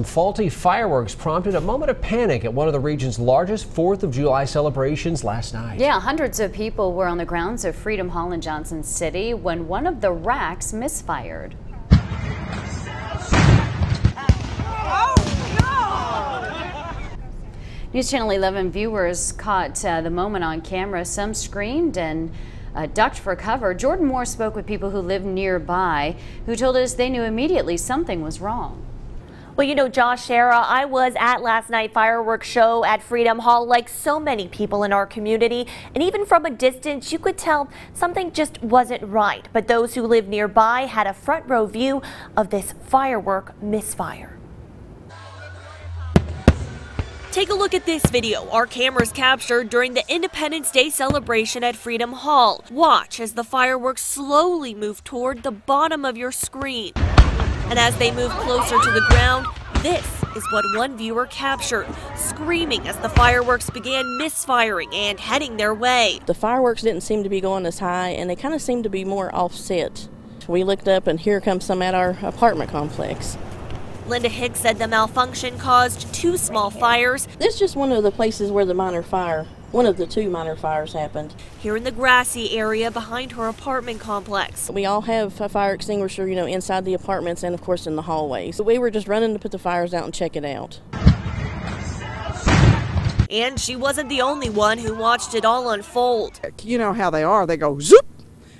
Faulty fireworks prompted a moment of panic at one of the region's largest 4th of July celebrations last night. Yeah, hundreds of people were on the grounds of Freedom Hall in Johnson City when one of the racks misfired. News Channel 11 viewers caught the moment on camera. Some screamed and ducked for cover. Jordan Moore spoke with people who live nearby who told us they knew immediately something was wrong. Well, you know, Josh, Shara, I was at last night's fireworks show at Freedom Hall like so many people in our community. And even from a distance, you could tell something just wasn't right. But those who live nearby had a front row view of this firework misfire. Take a look at this video our cameras captured during the Independence Day celebration at Freedom Hall. Watch as the fireworks slowly move toward the bottom of your screen. And as they move closer to the ground, this is what one viewer captured, screaming as the fireworks began misfiring and heading their way. The fireworks didn't seem to be going as high, and they kind of seemed to be more offset. We looked up, and here comes some at our apartment complex. Linda Hicks said the malfunction caused 2 small fires. This is just one of the places where one of the 2 minor fires happened. Here in the grassy area behind her apartment complex. We all have a fire extinguisher, you know, inside the apartments and of course in the hallways. So we were just running to put the fires out and check it out. And she wasn't the only one who watched it all unfold. You know how they are, they go zoop.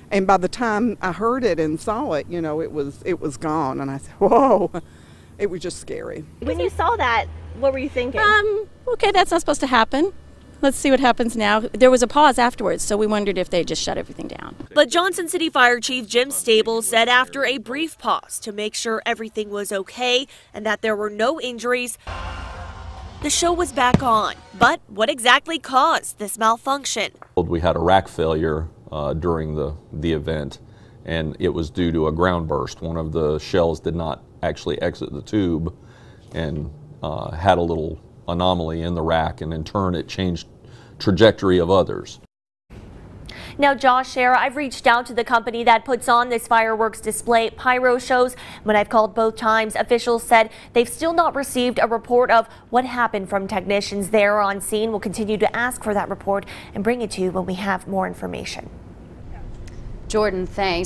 And by the time I heard it and saw it, you know, it was gone. And I said, whoa. It was just scary. When you saw that, what were you thinking? Okay, that's not supposed to happen. Let's see what happens now. There was a pause afterwards, so we wondered if they just shut everything down. But Johnson City Fire Chief Jim Stable said after a brief pause to make sure everything was okay and that there were no injuries, the show was back on. But what exactly caused this malfunction? We had a rack failure during the event, and it was due to a ground burst. One of the shells did not actually exit the tube and had a little anomaly in the rack, and in turn it changed trajectory of others. Now, Josh, Shara, I've reached out to the company that puts on this fireworks display pyro shows. When I've called both times, officials said they've still not received a report of what happened from technicians there on scene. We'll continue to ask for that report and bring it to you when we have more information. Jordan, thanks.